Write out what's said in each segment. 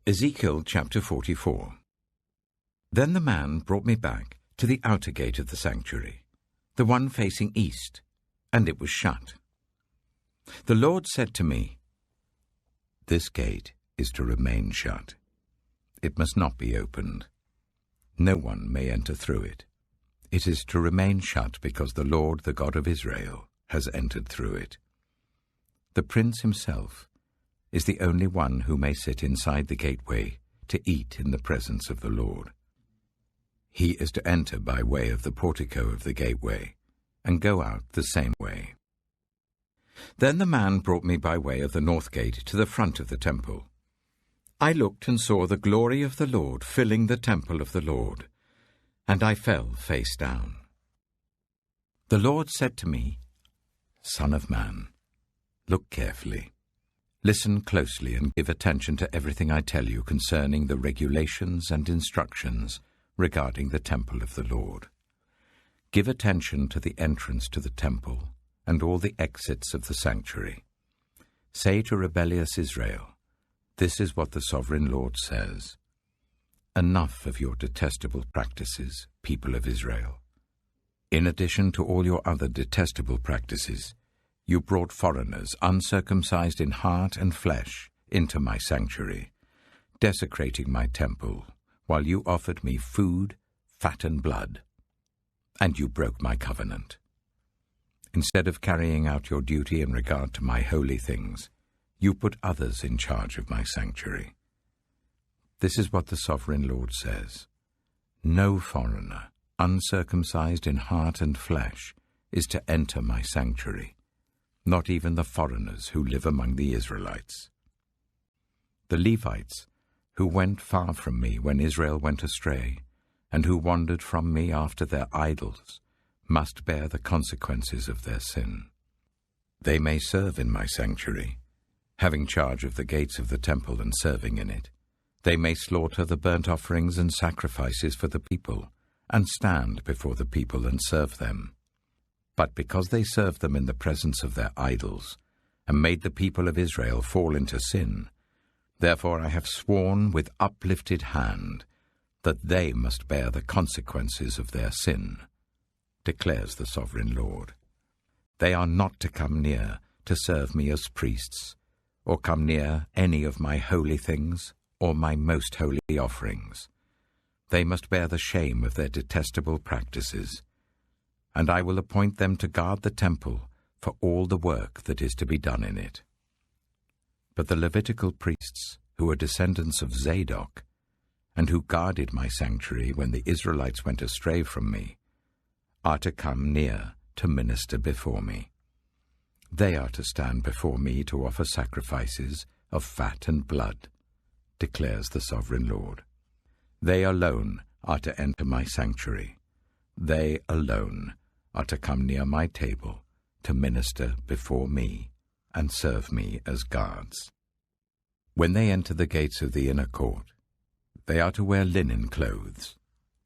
Ezekiel chapter 44. Then the man brought me back to the outer gate of the sanctuary, the one facing east, and it was shut. The Lord said to me, "This gate is to remain shut. It must not be opened. No one may enter through it. It is to remain shut because the Lord, the God of Israel, has entered through it. The prince himself is the only one who may sit inside the gateway to eat in the presence of the Lord. He is to enter by way of the portico of the gateway and go out the same way." Then the man brought me by way of the north gate to the front of the temple. I looked and saw the glory of the Lord filling the temple of the Lord, and I fell face down. The Lord said to me, "Son of man, look carefully. Listen closely and give attention to everything I tell you concerning the regulations and instructions regarding the temple of the Lord. Give attention to the entrance to the temple and all the exits of the sanctuary. Say to rebellious Israel, 'This is what the sovereign Lord says. Enough of your detestable practices, people of Israel. In addition to all your other detestable practices, you brought foreigners, uncircumcised in heart and flesh, into my sanctuary, desecrating my temple, while you offered me food, fat and blood, and you broke my covenant. Instead of carrying out your duty in regard to my holy things, you put others in charge of my sanctuary. This is what the sovereign Lord says. No foreigner, uncircumcised in heart and flesh, is to enter my sanctuary, not even the foreigners who live among the Israelites. The Levites, who went far from me when Israel went astray, and who wandered from me after their idols, must bear the consequences of their sin. They may serve in my sanctuary, having charge of the gates of the temple and serving in it. They may slaughter the burnt offerings and sacrifices for the people, and stand before the people and serve them. But because they served them in the presence of their idols, and made the people of Israel fall into sin, therefore I have sworn with uplifted hand that they must bear the consequences of their sin, declares the sovereign Lord. They are not to come near to serve me as priests, or come near any of my holy things or my most holy offerings. They must bear the shame of their detestable practices, and I will appoint them to guard the temple for all the work that is to be done in it. But the Levitical priests, who are descendants of Zadok, and who guarded my sanctuary when the Israelites went astray from me, are to come near to minister before me. They are to stand before me to offer sacrifices of fat and blood, declares the sovereign Lord. They alone are to enter my sanctuary. They alone are to come near my table to minister before me and serve me as guards. When they enter the gates of the inner court, they are to wear linen clothes.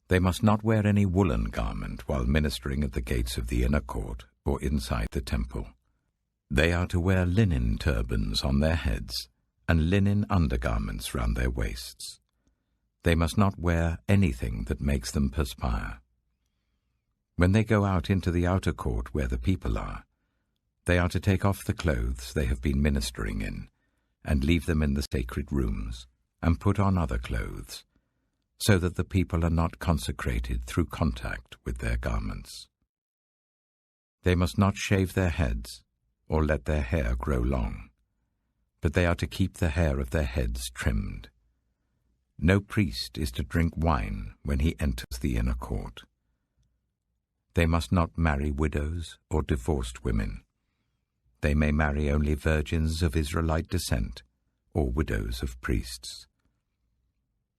They must not wear any woolen garment while ministering at the gates of the inner court or inside the temple. They are to wear linen turbans on their heads and linen undergarments round their waists. They must not wear anything that makes them perspire. When they go out into the outer court where the people are, they are to take off the clothes they have been ministering in and leave them in the sacred rooms and put on other clothes, so that the people are not consecrated through contact with their garments. They must not shave their heads or let their hair grow long, but they are to keep the hair of their heads trimmed. No priest is to drink wine when he enters the inner court. They must not marry widows or divorced women. They may marry only virgins of Israelite descent or widows of priests.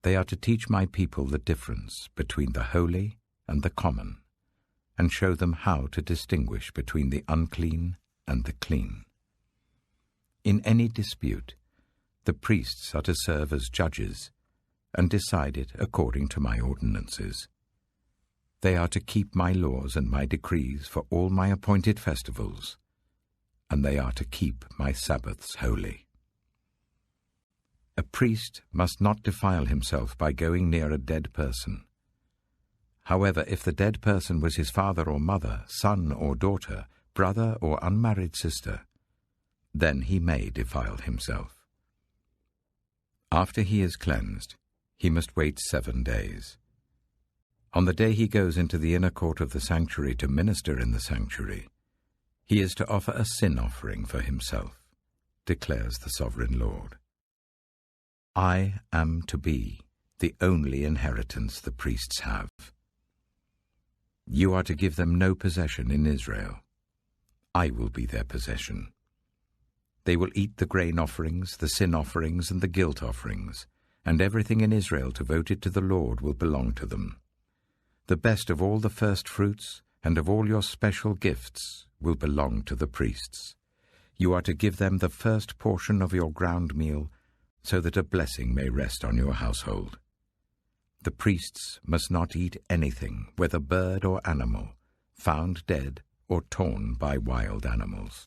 They are to teach my people the difference between the holy and the common, and show them how to distinguish between the unclean and the clean. In any dispute, the priests are to serve as judges and decide it according to my ordinances. They are to keep my laws and my decrees for all my appointed festivals, and they are to keep my Sabbaths holy. A priest must not defile himself by going near a dead person. However, if the dead person was his father or mother, son or daughter, brother or unmarried sister, then he may defile himself. After he is cleansed, he must wait 7 days. On the day he goes into the inner court of the sanctuary to minister in the sanctuary, he is to offer a sin offering for himself, declares the Sovereign Lord. I am to be the only inheritance the priests have. You are to give them no possession in Israel. I will be their possession. They will eat the grain offerings, the sin offerings, and the guilt offerings, and everything in Israel devoted to the Lord will belong to them. The best of all the first fruits and of all your special gifts will belong to the priests. You are to give them the first portion of your ground meal, so that a blessing may rest on your household. The priests must not eat anything, whether bird or animal, found dead or torn by wild animals.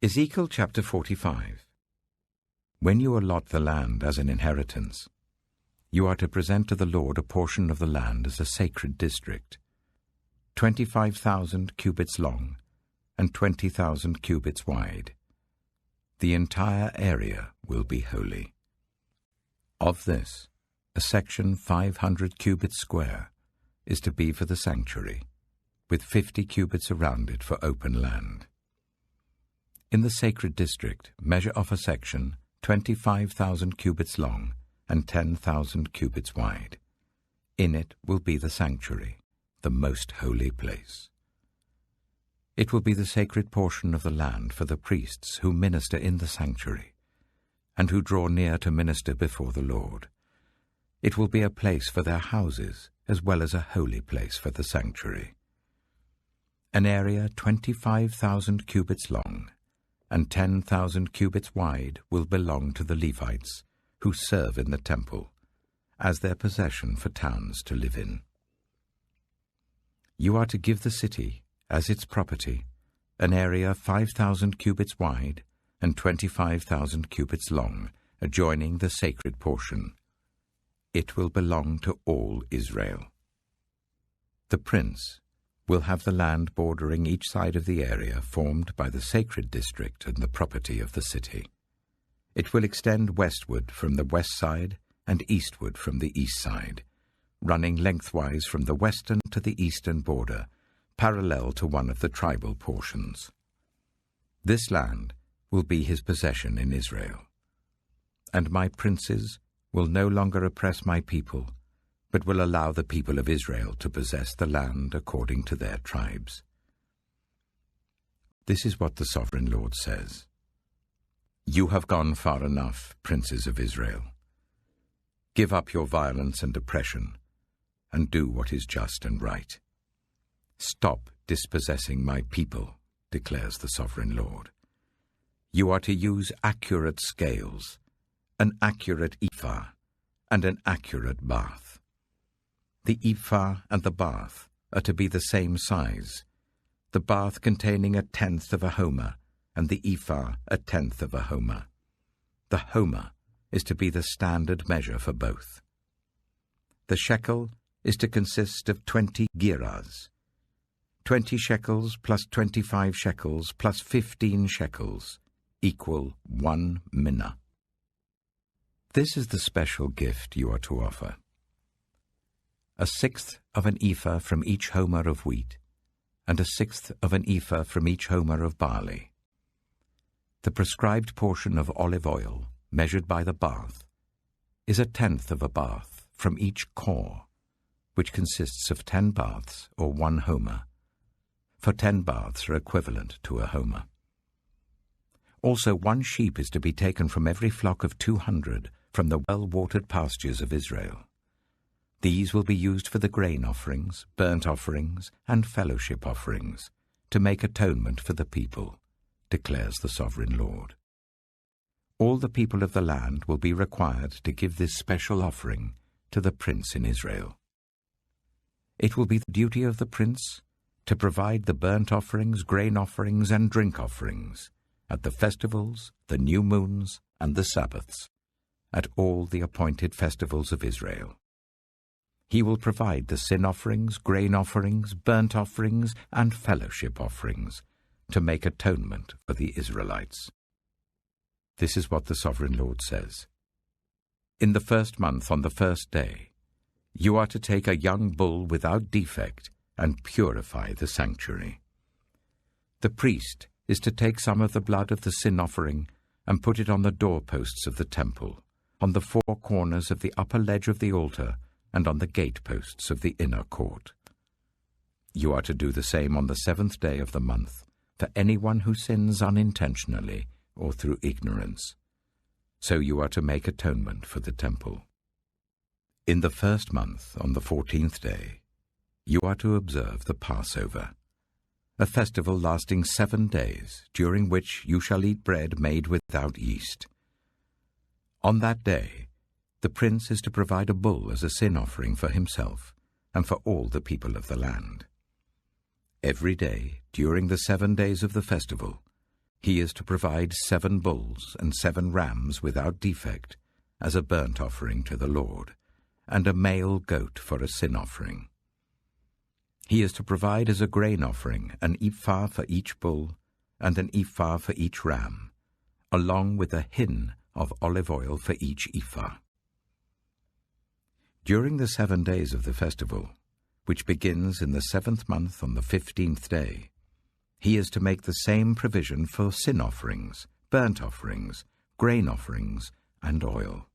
Ezekiel chapter 45. When you allot the land as an inheritance, you are to present to the Lord a portion of the land as a sacred district, 25,000 cubits long and 20,000 cubits wide. The entire area will be holy. Of this, a section 500 cubits square is to be for the sanctuary, with 50 cubits around it for open land. In the sacred district, measure off a section 25,000 cubits long and 10,000 cubits wide. In it will be the sanctuary, the most holy place. It will be the sacred portion of the land for the priests who minister in the sanctuary and who draw near to minister before the Lord. It will be a place for their houses as well as a holy place for the sanctuary. An area 25,000 cubits long and 10,000 cubits wide will belong to the Levites who serve in the temple as their possession for towns to live in. You are to give the city, as its property, an area 5,000 cubits wide and 25,000 cubits long, adjoining the sacred portion. It will belong to all Israel. The prince will have the land bordering each side of the area formed by the sacred district and the property of the city. It will extend westward from the west side and eastward from the east side, running lengthwise from the western to the eastern border, parallel to one of the tribal portions. This land will be his possession in Israel. And my princes will no longer oppress my people, but will allow the people of Israel to possess the land according to their tribes. This is what the Sovereign Lord says. You have gone far enough, princes of Israel. Give up your violence and oppression, and do what is just and right. Stop dispossessing my people, declares the Sovereign Lord. You are to use accurate scales, an accurate ephah, and an accurate bath. The ephah and the bath are to be the same size, the bath containing 1/10 of a homer, and the ephah 1/10 of a homer. The homer is to be the standard measure for both. The shekel is to consist of 20 gerahs, 20 shekels plus 25 shekels plus 15 shekels equal 1 minnah. This is the special gift you are to offer. 1/6 of an ephah from each homer of wheat, and 1/6 of an ephah from each homer of barley. The prescribed portion of olive oil, measured by the bath, is 1/10 of a bath from each core, which consists of 10 baths or 1 homer, for 10 baths are equivalent to a homer. Also 1 sheep is to be taken from every flock of 200 from the well-watered pastures of Israel. These will be used for the grain offerings, burnt offerings, and fellowship offerings, to make atonement for the people, declares the Sovereign Lord. All the people of the land will be required to give this special offering to the prince in Israel. It will be the duty of the prince to provide the burnt offerings, grain offerings, and drink offerings, at the festivals, the new moons, and the Sabbaths, at all the appointed festivals of Israel. He will provide the sin offerings, grain offerings, burnt offerings, and fellowship offerings to make atonement for the Israelites. This is what the Sovereign Lord says. In the first month, on the first day, you are to take a young bull without defect and purify the sanctuary. The priest is to take some of the blood of the sin offering and put it on the doorposts of the temple, on the four corners of the upper ledge of the altar, and on the gateposts of the inner court. You are to do the same on the seventh day of the month for anyone who sins unintentionally or through ignorance. So you are to make atonement for the temple. In the first month, on the 14th day, you are to observe the Passover, a festival lasting 7 days, during which you shall eat bread made without yeast. On that day, the prince is to provide a bull as a sin offering for himself and for all the people of the land. Every day, during the 7 days of the festival, he is to provide 7 bulls and 7 rams without defect as a burnt offering to the Lord, and a male goat for a sin offering. He is to provide as a grain offering an ephah for each bull and an ephah for each ram, along with a hin of olive oil for each ephah. During the 7 days of the festival, which begins in the 7th month on the 15th day, he is to make the same provision for sin offerings, burnt offerings, grain offerings, and oil.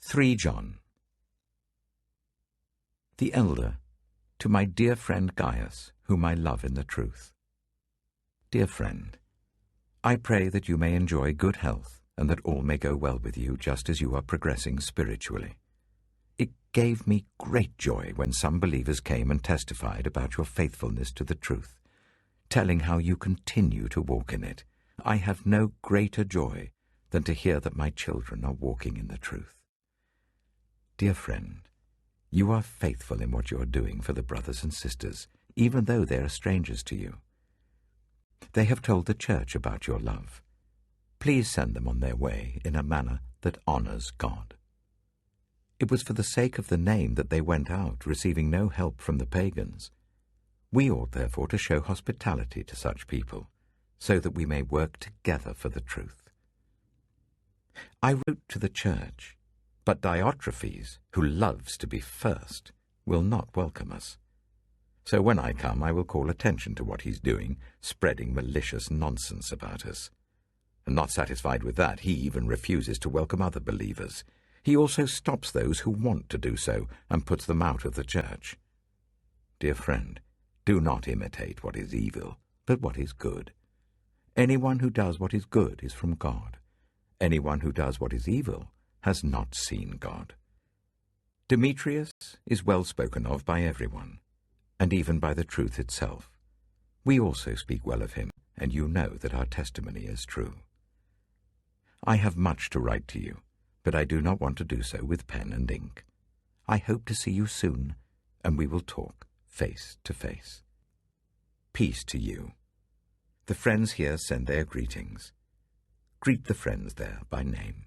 3 John. The elder, to my dear friend Gaius, whom I love in the truth. Dear friend, I pray that you may enjoy good health and that all may go well with you just as you are progressing spiritually. It gave me great joy when some believers came and testified about your faithfulness to the truth, telling how you continue to walk in it. I have no greater joy than to hear that my children are walking in the truth. Dear friend, you are faithful in what you are doing for the brothers and sisters, even though they are strangers to you. They have told the church about your love. Please send them on their way in a manner that honors God. It was for the sake of the name that they went out, receiving no help from the pagans. We ought therefore to show hospitality to such people, so that we may work together for the truth. I wrote to the church, but Diotrephes, who loves to be first, will not welcome us. So when I come, I will call attention to what he's doing, spreading malicious nonsense about us. And not satisfied with that, he even refuses to welcome other believers. He also stops those who want to do so and puts them out of the church. Dear friend, do not imitate what is evil, but what is good. Anyone who does what is good is from God. Anyone who does what is evil has not seen God. Demetrius is well spoken of by everyone, and even by the truth itself. We also speak well of him, and you know that our testimony is true. I have much to write to you, but I do not want to do so with pen and ink. I hope to see you soon, and we will talk face to face. Peace to you. The friends here send their greetings. Greet the friends there by name.